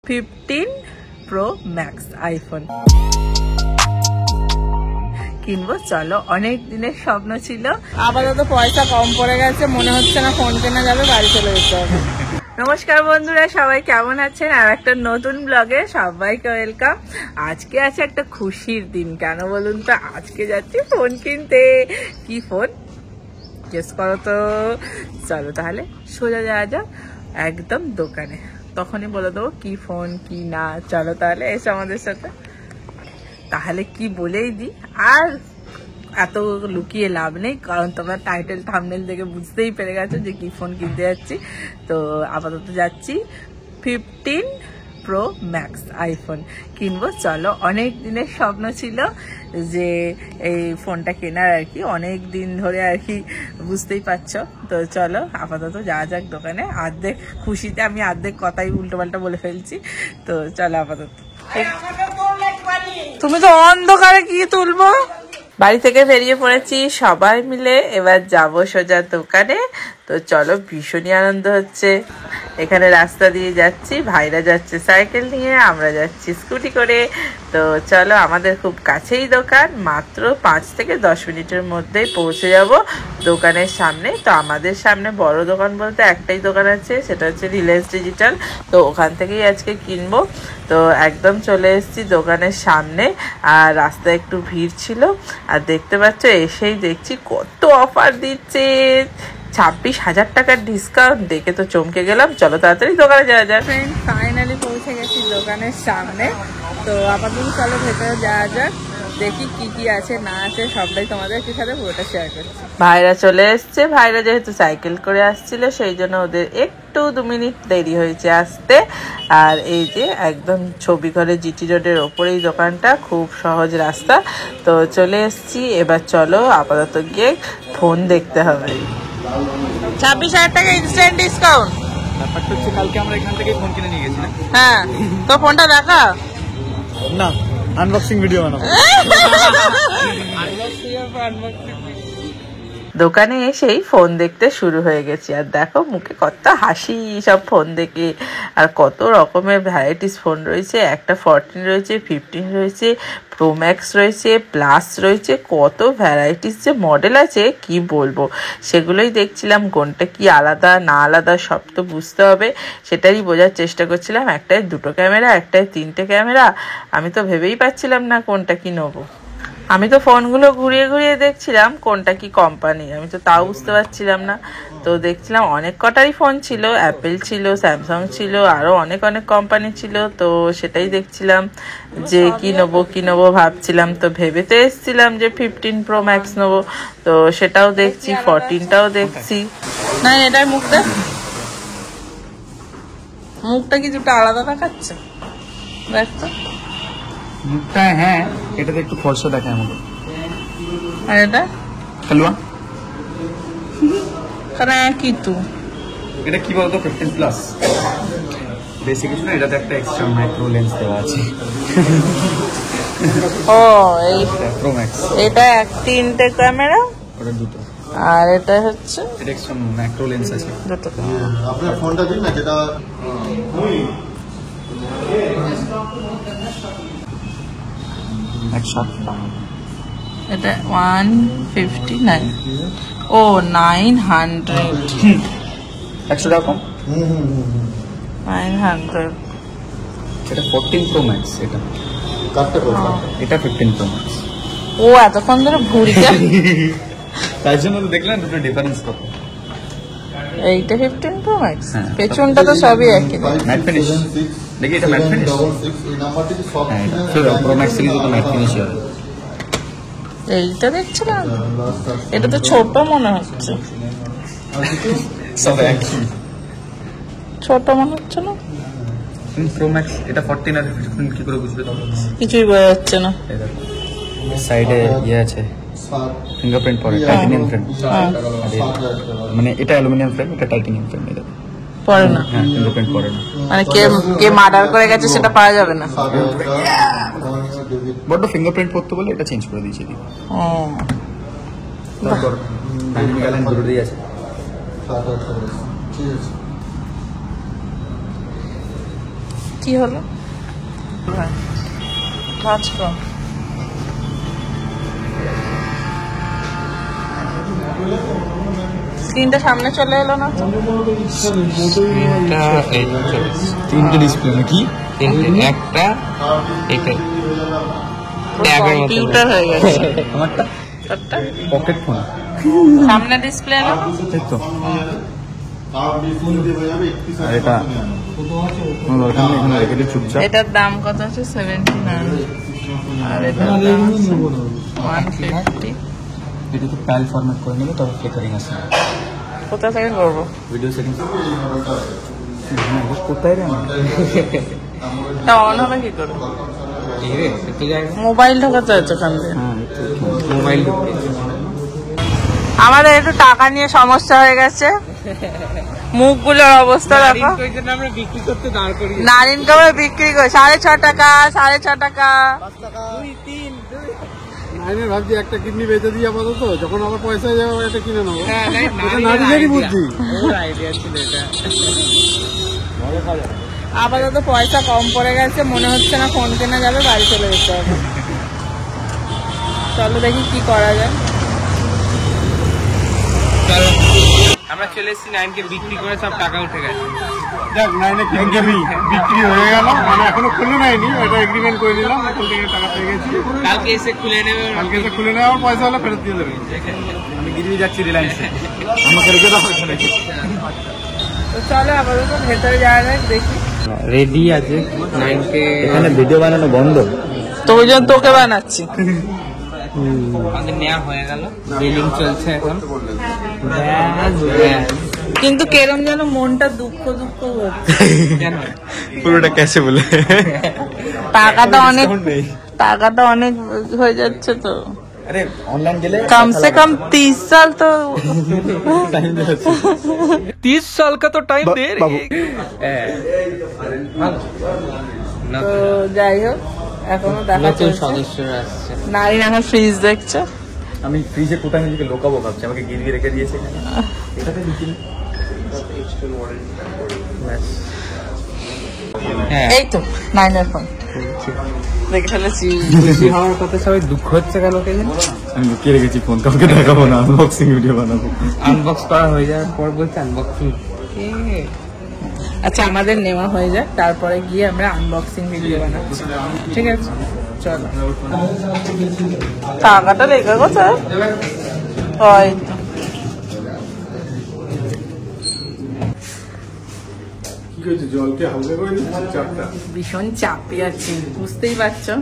15 Pro Max iPhone কিনবো। চলো, অনেক দিনের স্বপ্ন ছিল। আপাতত পয়সা কম পড়ে গেছে, মনে হচ্ছে না ফোন কেনা যাবে, বাড়ি চলে যেতে হবে। নমস্কার বন্ধুরা, সবাই কেমন আছেন? আর একটা নতুন ব্লগে সবাইকে ওয়েলকাম। আজকে আছে একটা খুশির দিন। কেন বলুন তো? আজকে যাচ্ছি ফোন কিনতে। কি ফোন গেস করো তো? চলো তাহলে সোজা যাওয়া যাক একদম দোকানে, তখনই বলে দেবো কি ফোন কি না। চলো তাহলে এসে আমাদের সাথে। তাহলে কি বলেই দিই, আর এত লুকিয়ে লাভ নেই, কারণ তোমরা টাইটেল থাম্বনেল দেখে বুঝতেই পেরে গেছো যে কি ফোন কিনতে যাচ্ছি। তো আপাতত যাচ্ছি 15 Pro Max আইফোন কিনবো। চলো, অনেক দিনের স্বপ্ন ছিল যে এই ফোনটা কেনার আর কি, অনেক দিন ধরে আর কি, বুঝতেই পারছো। তো চলো আপাতত যাওয়া যাক দোকানে। অর্ধেক খুশিতে আমি অর্ধেক কথাই উল্টোপাল্টা বলে ফেলছি। তো চলো আপাতত। তুমি তো অন্ধকারে কি তুলবো? বাড়ি থেকে বেরিয়ে পড়েছি সবাই মিলে, এবার যাবো সোজা দোকানে। তো চলো, ভীষণই আনন্দ হচ্ছে। এখানে রাস্তা দিয়ে যাচ্ছি, ভাইরা যাচ্ছে সাইকেল নিয়ে, আমরা যাচ্ছি স্কুটি করে। তো চলো, আমাদের খুব কাছেই দোকান, মাত্র 5 থেকে 10 মিনিটের মধ্যেই পৌঁছে যাব দোকানের সামনে। তো আমাদের সামনে বড় দোকান বলতে একটাই দোকান আছে, সেটা হচ্ছে রিলায়েন্স ডিজিটাল। তো ওখান থেকেই আজকে কিনবো। তো একদম চলে এসেছি দোকানের সামনে, আর রাস্তায় একটু ভিড় ছিল। আর দেখতে পাচ্ছ, এসেই দেখছি কত অফার দিচ্ছে, 26,000 টাকার ডিসকাউন্ট। দেখে তো চমকে গেলাম। চলো তাড়াতাড়ি দোকানে যাওয়া যাক। ফাইনালি পৌঁছে গেছি দোকানের সামনে। তো আপাতত চলো ভেতরে যাওয়া যাক, দেখি কি কি আছে না আছে, সবটাই তোমাদের সাথে পুরোটা শেয়ার করছি। ভাইরা চলে এসছে। ভাইরা যেহেতু সাইকেল করে আসছিল, সেই জন্য ওদের একটু 2 মিনিট দেরি হয়েছে আসতে। আর এই যে একদম ছবি ঘরে জিটি রোডের ওপরেই দোকানটা, খুব সহজ রাস্তা। তো চলে এসছি। এবার চলো আপাতত গিয়ে ফোন দেখতে হবে। 26,000 টাকা ইনস্ট্যান্ট ডিসকাউন্ট। ব্যাপারটা হচ্ছে, কালকে আমরা এখান থেকে ফোন কিনে নিয়ে গেছিলাম। হ্যাঁ, তো ফোনটা দেখা না, আনবক্সিং ভিডিও বানাবো। দোকানে এসেই ফোন দেখতে শুরু হয়ে গেছি। আর দেখো মুখে কত হাসি সব ফোন দেখে। আর কত রকমের ভ্যারাইটিস ফোন রয়েছে। একটা 14 রয়েছে, 15 রয়েছে, প্রো ম্যাক্স রয়েছে, প্লাস রয়েছে। কত ভ্যারাইটিস যে মডেল আছে কি বলবো। সেগুলোই দেখছিলাম, কোনটা কি আলাদা না আলাদা সব তো বুঝতে হবে, সেটাই বোঝার চেষ্টা করছিলাম। একটাই 2টো ক্যামেরা, একটাই 3টে ক্যামেরা। আমি তো ভেবেই পাচ্ছিলাম না কোনটা কি নেবো। আমি তো ফোনগুলো ঘুরিয়ে ঘুরিয়ে দেখছিলাম কোনটা কি কোম্পানি, আমি তো তাও বুঝতে পারছিলাম না। তো দেখছিলাম অনেক কটারই ফোন ছিল, অ্যাপেল ছিল, স্যামসাং ছিল, আরও অনেক অনেক কোম্পানি ছিল। তো সেটাই দেখছিলাম যে কি নেবো ভাবছিলাম। তো ভেবে তো এসেছিলাম যে 15 Pro Max নেবো। তো সেটাও দেখছি, 14টাও দেখছি। না, এটাই মুখটা কি দুটো আলাদা দেখাচ্ছে? দেখ তো মুখটা। হ্যাঁ, এটাতে একটু ফর্সা দেখায় আমাকে। আর এটা হালুয়া। কি তো এটা কি বলতো, 15 প্লাস। বেশি কিছু না, এটাতে একটা এক্সট্রা মাইক্রো লেন্স দেওয়া আছে। ও, এই প্রো ম্যাক্স। এটা 3টে ক্যামেরা, ওটা 2টো। আর এটা হচ্ছে এটা এক্সট্রা মাইক্রো লেন্স আছে 2টো। আপনার ফোনটা দিন না, যেটা এটা 159। ও 900। 100 টাকা কম। 900। এটা 14 প্রো ম্যাক্স। এটা কাটতে করবে। এটা 15 প্রো ম্যাক্স। ও এতক্ষণ ধরে ভুলছে। তাই জন্য তো দেখলেন দুটো ডিফারেন্স কত। এইটা 15 Pro Max, হ্যাঁ। পেছনটা তো সবই একই। Mat finish. দেখি এটা ম্যাট ফিনিশ। এই নাম্বারটি কি সব হ্যাঁ, এটা প্রো ম্যাক্স সিরিজ তো ম্যাট ফিনিশ হবে। এইটা দেখছিলাম, এটা তো ছোট মনে হচ্ছে। সব একই। ছোট মনে হচ্ছে না? প্রো ম্যাক্স এটা 14 আর 15 কি করে বুঝবে? কিছুই বোঝা যাচ্ছে না। সাইডে ইয়ে আছে, ফিঙ্গারপ্রিন্ট পড়ে, টাইটানিয়াম ফ্রেম। মানে এটা অ্যালুমিনিয়াম ফ্রেম, এটা টাইটানিয়াম ফ্রেম। এটা পড়ে না, হ্যাঁ, ফিঙ্গারপ্রিন্ট পড়ে না। মানে কে মার্ডার করে গেছে সেটা পাওয়া যাবে না। বড্ড ফিঙ্গারপ্রিন্ট পড়তে বলে এটা চেঞ্জ করে দিয়েছি। ও, তারপর গ্যালেন দুটোই আছে। ঠিক আছে। কি হলো? কাজ কর। স্ক্রিনটা সামনে চলে এলো না তো? তিনটে ডিসপ্লে নাকি? একটা কম্পিউটার হয়ে গেছে। আমারটা তোরটা পকেট ফোন। সামনে ডিসপ্লে এলো। ঠিক তো। কার্ড ডিসপ্লে দিয়ে হয়ে যাবে 31 আর এটা কোনো দরকার নেই, এখানে রেখে দিয়ে চুপচাপ। এটার দাম কত আছে? 79। আর এটার দাম আছে 150। এটা তো প্যাল ফরম্যাট করে নেবে, তবে ফ্লিকারিং আছে। কোথা থেকে করবো? ভিডিও সেটিংস কোথায় রে আমার? এটা অন হবে কি করে? একটু জায়গা মোবাইল ঢোকাতে হচ্ছে ওখান থেকে। হ্যাঁ মোবাইল আমাদের একটু টাকা নিয়ে সমস্যা হয়ে গেছে। মুখগুলোর অবস্থা দেখো। আমরা বিক্রি করতে দাঁড় করি নারিন কাপড় বিক্রি করে 6.5 টাকা, 6.5 টাকা। নাইনের ভাবছি একটা কিডনি বেঁচে দিয়ে আপাতত, যখন আবার পয়সা যাবে এটা কিনে নেবো। হ্যাঁ নারীদেরই বুদ্ধি। আইডিয়া ছিল এটা আপাতত পয়সা কম পড়ে গেছে, মনে হচ্ছে না ফোন কেনা যাবে, বাড়ি চলে যেতে হবে। চলো দেখি কি করা যায়। আমরা চলে এসেছি 9কে বিক্রি করে সব টাকা উঠে গেছে। দেখ নাইনে কিডনি বিক্রি হয়ে গেল, মানে এখনো খুলে নেয়নি, এটা এগ্রিমেন্ট করে নিলাম, এখন থেকে টাকা পেয়ে গেছি। কালকে এসে খুলে নেবে। কালকে এসে খুলে নেওয়ার পয়সা হলে ফেরত দিয়ে দেবে। আমি গিরিয়ে যাচ্ছি রিলায়েন্সে, আমাকে রেখে দাও এখানে। তো চলো আপাতত ভেতরে যাওয়া যাক, দেখি। রেডি আছে 9কে। এখানে ভিডিও বানানো বন্ধ, তো ওই জন্য তোকে বানাচ্ছি। আমাদের নেওয়া হয়ে গেল, বিলিং চলছে এখন। কিন্তু কেরম যেন মনটা দুঃখ দুঃখ হচ্ছে। কেন? পুরোটা ক্যাশে বলে। টাকাটা অনেক হয়ে যাচ্ছে তো। আরে অনলাইন গেলে कम से कम 30 साल तो টাইম যাচ্ছে। 30 साल का तो टाइम दे বাবু তো যাই হোক, এখনো দেখা নতুন চলছে। সদস্যরা আসছে। নারী এখন ফ্রিজ দেখছে। আমি ফ্রিজে কোথায় নিজেকে লোকাবো ভাবছি, আমাকে গিরিয়ে রেখে দিয়েছে এখানে। এটাতে দিচ্ছি না। হ্যাঁ এই তো 9 ফোন দেখে ফেলেছি। খুশি হওয়ার কথা, সবাই দুঃখ হচ্ছে কেন কে জানে? আমি লুকিয়ে রেখেছি ফোন, কাউকে দেখাবো না, আনবক্সিং ভিডিও বানাবো। আনবক্স করা হয়ে যাওয়ার পর বলছে আনবক্সিং। আচ্ছা আমাদের নেওয়া হয়ে যাক, তারপরে গিয়ে আমরা আনবক্সিং ভিডিও বানাচ্ছি, ঠিক আছে? চলো। টাকাটা লেখা কোথায়? ওই তো। কি হয়েছে, জলকে হালকা করে দিচ্ছি চাপটা। ভীষণ চাপে আছি, বুঝতেই পারছো।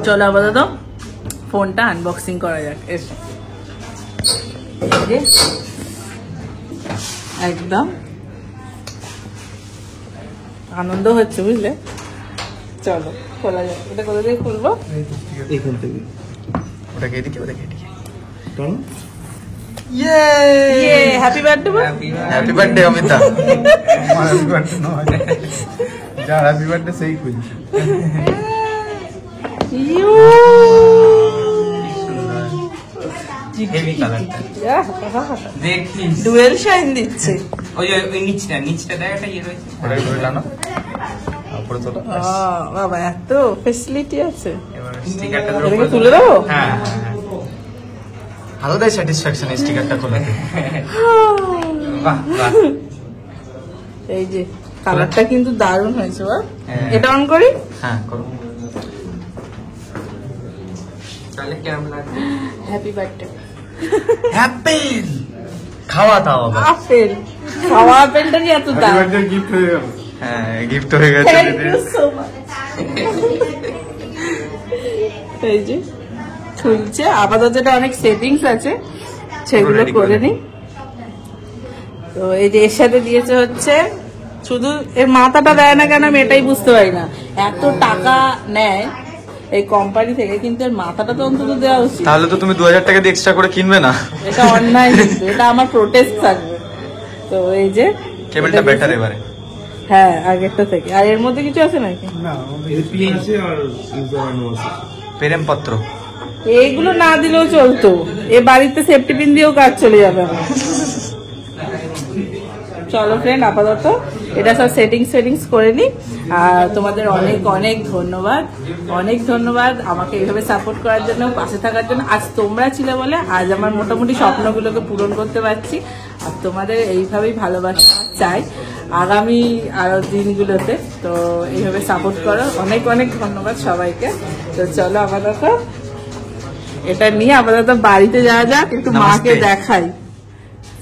চলো আপাতত ফোনটা আনবক্সিং করা যাক। এসো, এই যে একদম আনন্দ হচ্ছে, বুঝলে? চলো খোলা যাক। এটা কোথা থেকে খুলবো? এখান থেকে ওটাকে এদিকে, ওটাকে এদিকে। ইয়ে happy birthday. Happy birthday Amita. আমার হ্যাপি বার্থডে নয়, যার হ্যাপি বার্থডে সেই খুঁজছে। ইউ হেভি কালারটা দেখি। ডুয়েল শাইন দিচ্ছে। ওই ওই নিচটা দেখ, একটা ইয়ে রয়েছে। ওটাকে ধরে টানো, উপরে তোলো। বাবা এত ফেসিলিটি আছে। এবার স্টিকারটা এটাকে তুলে দেবো? হ্যাঁ আলাদাই স্যাটিসফ্যাকশন এই স্টিকারটা খোলাতে। বাহ বাহ। এই যে কালারটা কিন্তু দারুণ হয়েছে। বাহ, হ্যাঁ। এটা অন করি। হ্যাঁ করো। তাহলে কেমন লাগবে? Happy birthday. হ্যাপি খাওয়া দাওয়া আবার। আপেল খাওয়া, আপেলটা কি এত দাম? গিফট হয়ে গেল। হ্যাঁ গিফট হয়ে গেছে। Thank you so much. এই যে খুলছে, আপাতত যেটা অনেক সেটিংস আছে সেগুলো ready করে করে নি। তো এই যে এর সাথে দিয়েছে হচ্ছে, শুধু এর মাথাটা দেয় না কেন আমি এটাই বুঝতে পারি না। এত টাকা নেয় এই কোম্পানি থেকে, কিন্তু এর মাথাটা তো অন্তত দেওয়া উচিত। তাহলে তো তুমি 2000 টাকা দিয়ে এক্সট্রা করে কিনবে না। এটা অন্যায়, কিন্তু এটা আমার প্রোটেস্ট থাকবে। তো এই যে কেবলটা বেটার এবারে। হ্যাঁ আগেরটা থেকে। আর এর মধ্যে কিছু আছে নাকি? প্রেম পত্র। এইগুলো না দিলেও চলতো, এ বাড়িতে সেফটি পিন দিয়েও কাজ চলে যাবে আমার। চলো ফ্রেন্ড, আপাতত এটা সব সেটিংস করে নিই। আর তোমাদের অনেক অনেক ধন্যবাদ, অনেক ধন্যবাদ আমাকে এইভাবে সাপোর্ট করার জন্য, পাশে থাকার জন্য। আজ তোমরা ছিলে বলে আজ আমার মোটামুটি স্বপ্নগুলোকে পূরণ করতে পারছি। আর তোমাদের এইভাবেই ভালোবাসা চাই আগামী আরো দিনগুলোতে। তো এইভাবে সাপোর্ট করো, অনেক অনেক ধন্যবাদ সবাইকে। তো চলো আপাতত এটা নিয়ে আপাতত বাড়িতে যাওয়া যাক, একটু মাকে দেখাই।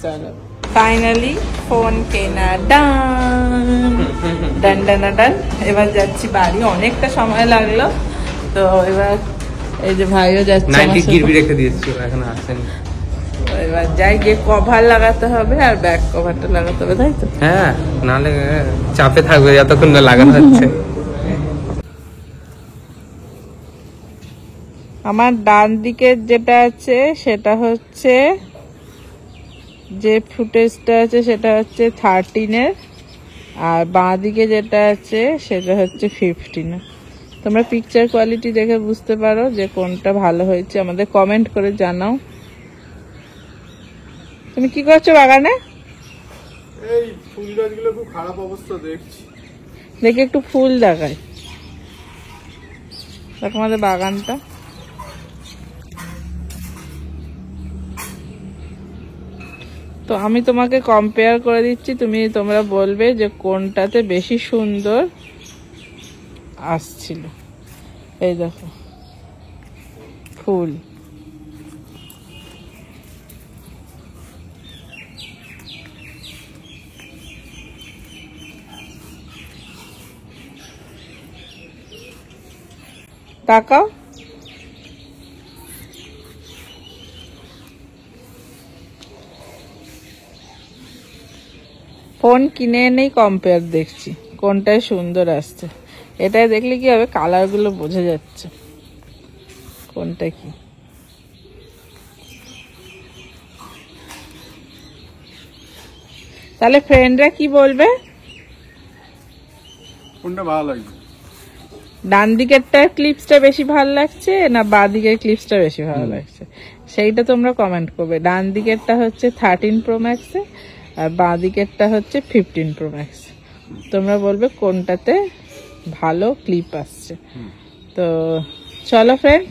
চলো, ফাইনালি ফোন কেনা ডান ডান ডান ডান। এবার যাচ্ছি বাড়ি, অনেকটা সময় লাগলো। তো এবার এই যে ভাইও যাচ্ছে, রেখে দিয়েছি, এখন আসেনি। এবার যাই, গিয়ে কভার লাগাতে হবে আর ব্যাক কভারটা লাগাতে হবে, তাই তো? হ্যাঁ, নাহলে চাপে থাকবে যতক্ষণ না লাগানো হচ্ছে। আমার ডান দিকের যেটা আছে সেটা হচ্ছে, যে ফুটেজটা আছে সেটা হচ্ছে 13-এর, আর বাঁ দিকে যেটা আছে সেটা হচ্ছে 15-এর। তোমরা পিকচার কোয়ালিটি দেখে বুঝতে পারো যে কোনটা ভালো হয়েছে, আমাদের কমেন্ট করে জানাও। তুমি কি করছো বাগানে? এই ফুল গাছগুলো খুব খারাপ অবস্থা দেখছি। দেখি একটু ফুল দেখায়, দেখো আমাদের বাগানটা। তো আমি তোমাকে কম্পেয়ার করে দিচ্ছি, তোমরা বলবে যে কোনটাতে বেশি সুন্দর আসছিল। এই দেখো ফুল, তাকাও। ফোন কিনে এনেই কম্পেয়ার দেখছি কোনটায় সুন্দর আসছে। এটাই দেখলে কি হবে, কালার গুলো বোঝা যাচ্ছে কোনটা কি। তাহলে ফ্রেন্ডরা কি বলবে? কোনটা ভালো লাগছে? ডান দিকেরটা ক্লিপসটা বেশি ভালো লাগছে না বাঁ দিকের ক্লিপসটা বেশি ভালো লাগছে, সেইটা তোমরা কমেন্ট করবে। ডান দিকেরটা হচ্ছে 13 Pro Max আর বাঁ দিকেরটা হচ্ছে 15 Pro Max। তোমরা বলবে কোনটাতে ভালো ক্লিপ আসছে। তো চলো ফ্রেন্ড,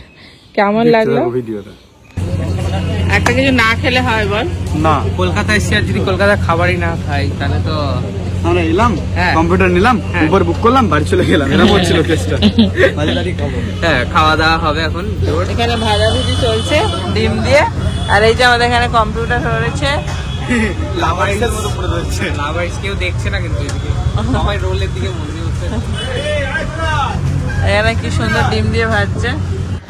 কেমন লাগলো ভিডিওটা? একটা কিছু না খেলে হয় বল? না, কলকাতা এসে আর যদি কলকাতা খাবারই না খাই তাহলে তো আমরা এলাম, হ্যাঁ। কম্পিউটার নিলাম, উপর বুক করলাম, বাড়ি চলে গেলাম। এরকম হচ্ছিল কেসটা। হ্যাঁ, খাওয়া দাওয়া হবে এখন। এখানে ভাজাভুজি চলছে ডিম দিয়ে, আর এই যে আমাদের এখানে কম্পিউটার রয়েছে। লাভাইসের মতো পড়ে যাচ্ছে। লাভাইস কেউ দেখছে না কিন্তু এদিকে সবাই রোলের দিকে মনে হচ্ছে। এখানে কি সুন্দর ডিম দিয়ে ভাজছে।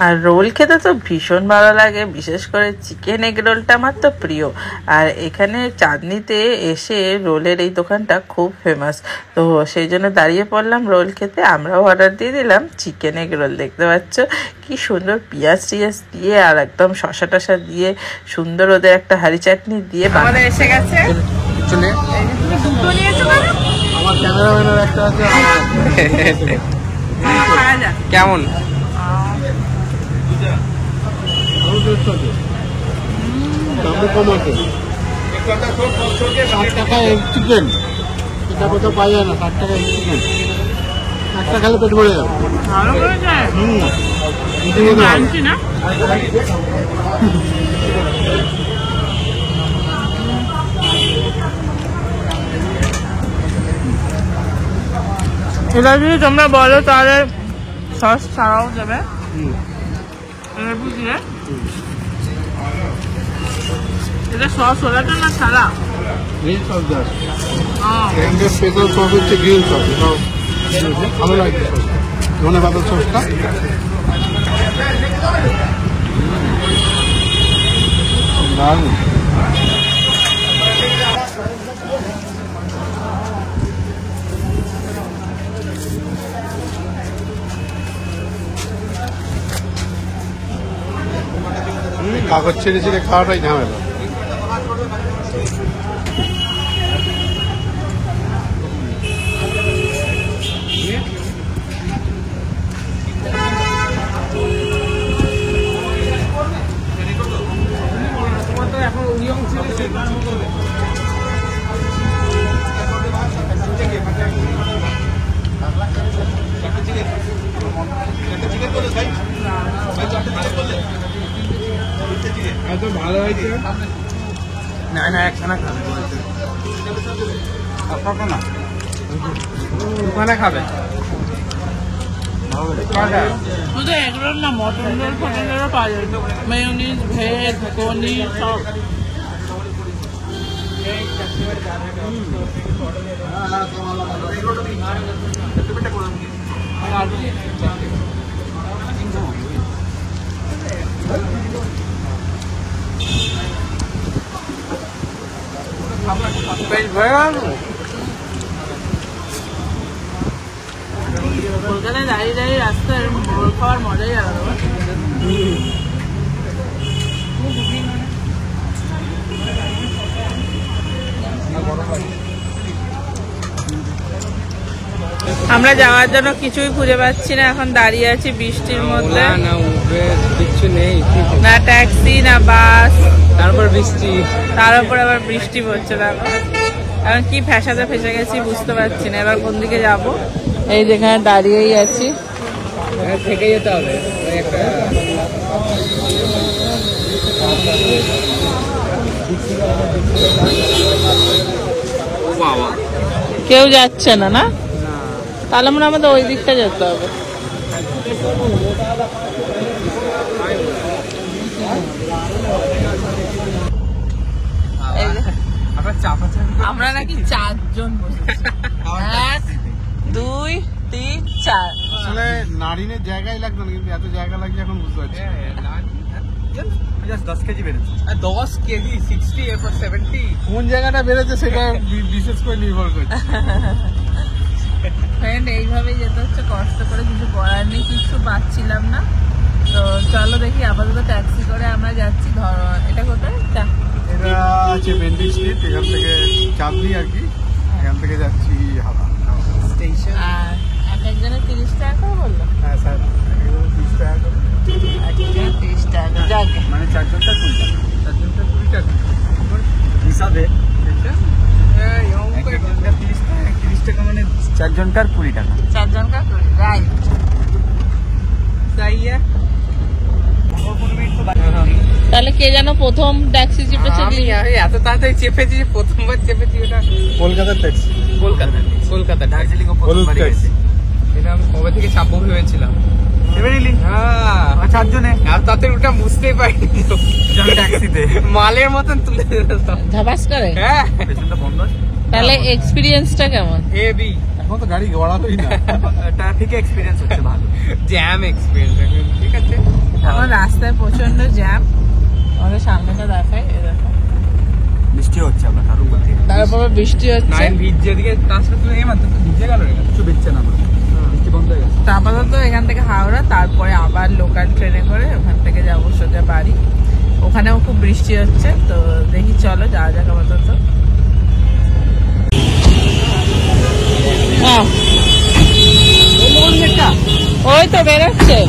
আর রোল খেতে তো ভীষণ ভালো লাগে, বিশেষ করে চিকেন এগ রোলটা আমার তো প্রিয়। আর এখানে চাঁদনিতে এসে রোলের এই দোকানটা খুব ফেমাস, তো সেই জন্য দাঁড়িয়ে পড়লাম রোল খেতে। আমরাও অর্ডার দিয়ে দিলাম চিকেন এগ রোল। দেখতে পাচ্ছ কি সুন্দর পিঁয়াজ টিয়াজ দিয়ে আর একদম শসা টসা দিয়ে সুন্দর ওদের একটা হাঁড়ি চাটনি দিয়ে আমাদের এসে গেছে। চলে আমার ক্যামেরাম্যানের একটা আছে। কেমন? দামটা কম আছে। 60 টাকা এক চিকেন, এটা কোথাও পাওয়া যায় না। 60 টাকা এক চিকেন, একটা খেলে পেট ভরে যাবে। এটা যদি তোমরা বলো তাহলে সস ছাড়াও দেবে। এটা সস ওলাটা না ছাড়া? গ্রিন সস দেয়। এখানকার স্পেশাল সস হচ্ছে গ্রিন সস, এটাও ভালো লাগছে সসটা, ধনে পাতার সসটা। দারুণ। কাগজ ছেড়ে ছেড়ে খাওয়াটাই ঝামেলা। এখন এত ভালো হয়েছে না না একখানা খাবে আপনার না ওখানে খাবে শুধু এগুলো না, মটন রোল ফটন রোলও পাওয়া যায়, মেয়োনিজ, ভেজ, পনির সব। কলকাতায় দাঁড়িয়ে দাঁড়িয়ে রাস্তায় রোল খাওয়ার মজাই আলাদা। আমরা যাওয়ার জন্য কিছুই খুঁজে পাচ্ছি না, এখন দাঁড়িয়ে আছি বৃষ্টির মধ্যে। না উবের কিছু নেই, না ট্যাক্সি না বাস, তারপর বৃষ্টি, তার উপর আবার বৃষ্টি পড়ছে। দেখো এখন কি ফ্যাসাতে ফেসে গেছি বুঝতে পারছি না, এবার কোন দিকে যাব। এই যেখানে দাঁড়িয়েই আছি, থেকে যেতে হবে। বাবা কেউ যাচ্ছে না, না তাহলে মনে হয় আমাদের ওই দিকটা যেতে হবে। আমরা নাকি 4 জন বসেছি, 1 2 3 4। আসলে নারিনের জায়গায় লাগতো না, কিন্তু এত জায়গা লাগে এখন বুঝতে পারছি। 10 কেজি বেড়েছে। 10 কেজি 60 এরপর 70। কোন জায়গাটা বেড়েছে সেটা বিশেষ করে নির্ভর করছে। ফ্রেন্ড এইভাবেই যেতে হচ্ছে কষ্ট করে, কিছু করার নেই, কিছু পাচ্ছিলাম না। তো চলো দেখি, আপাতত ট্যাক্সি করে আমরা যাচ্ছি। ধরো এটা কোথায়? এটা আছে বেন্ডিং স্ট্রিট, এখান থেকে চাঁদনি আর কি, এখান থেকে যাচ্ছি হাওড়া স্টেশন। আর এক একজনের 30 টাকা করে বললো। হ্যাঁ স্যার, 30 টাকা করে, একজনের 30 টাকা যাকে মানে 4 জনটা 20 টাকা, 4 জনটা 20 টাকা হিসাবে হ্যাঁ। 30 টাকা মানে 4 জনটার 20 টাকা। 4 জনকার 20, রাইট। তাহলে কে যেন প্রথম ট্যাক্সি চেপেছে? আমি এত তাড়াতাড়ি চেপেছি যে প্রথমবার চেপেছি। ওটা কলকাতার ট্যাক্সি, কলকাতা দার্জিলিং ও প্রথমবার গেছে। এটা আমি কবে থেকে চাপবো ভেবেছিলাম। এবারে হ্যাঁ 4 জনে আর তাতে ওটা বুঝতেই পারিনি ট্যাক্সিতে মালের মতন তুলে দিতাম। ধাবাস করে। হ্যাঁ পেছনটা বন্ধ আছে। তাহলে এক্সপিরিয়েন্সটা কেমন? হেভি এখন তো গাড়ি গড়ালোই না। ট্রাফিকে এক্সপিরিয়েন্স হচ্ছে ভালো। Jam experience. ঠিক আছে, আমার রাস্তায় প্রচন্ড জ্যাম, আমাদের সামনেটা দেখায়, এ দেখো বৃষ্টি হচ্ছে আমরা তার উপর থেকে। তারপর বৃষ্টি হচ্ছে। নাইন ভিজে দিকে ট্রান্সফার তুলে এই মাত্র তো ভিজে গেল রে। কিছু দিচ্ছে না আমরা, বৃষ্টি বন্ধ হয়ে গেছে। তো আপাতত এখান থেকে হাওড়া, তারপরে আবার লোকাল ট্রেনে করে ওখান থেকে যাবো সোজা বাড়ি। ওখানেও খুব বৃষ্টি হচ্ছে, তো দেখি চলো যাওয়া যাক আপাতত। ওই তো বেরোচ্ছে।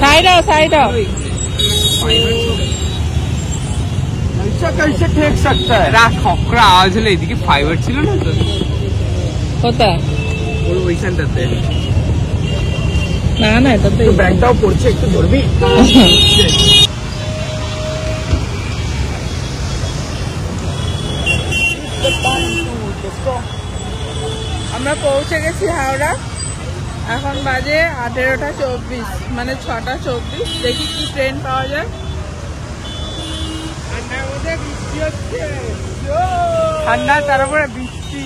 সাইড आओ, साइड आओ। कैसे ठेक सकता है? ঠকরা আওয়াজ হলো। এদিকে ফাইবার ছিল না তো কোথায়? ওর ওইখানটাতে। না না, এটা তো ব্যাগটাও পড়ছে, একটু ধরবি? আমরা পৌঁছে গেছি হাওড়া। এখন বাজে 18টা 24, মানে 6টা 24। দেখি কি ট্রেন পাওয়া যায়। ঠান্ডা তারপরে বৃষ্টি।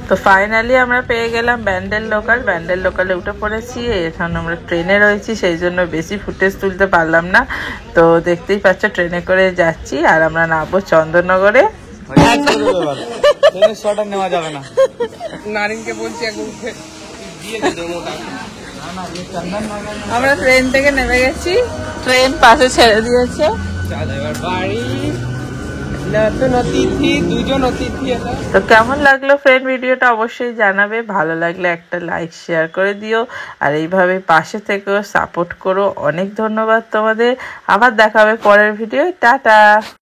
তো ফাইনালি আমরা পেয়ে গেলাম ব্যান্ডেল লোকাল। ব্যান্ডেল লোকালে উঠে পড়েছি। এখন আমরা ট্রেনে রয়েছি, সেই জন্য বেশি ফুটেজ তুলতে পারলাম না। তো দেখতেই পাচ্ছ ট্রেনে করে যাচ্ছি, আর আমরা নামবো চন্দননগরে। শট নেওয়া যাবে না। নারিনকে বলছি একবার উঠে দিয়ে দে মোটা। আমরা ট্রেন থেকে নেমে গেছি, ট্রেন পাশে ছেড়ে দিয়েছে। চল এবার বাড়ি। নতুন অতিথি, দুজন অতিথি এটা। তো কেমন লাগলো ফ্রেন্ড ভিডিওটা অবশ্যই জানাবে, ভালো লাগলে একটা লাইক শেয়ার করে দিও, আর এইভাবে পাশে থেকেও সাপোর্ট করো। অনেক ধন্যবাদ তোমাদের, আবার দেখা হবে পরের ভিডিও, টাটা।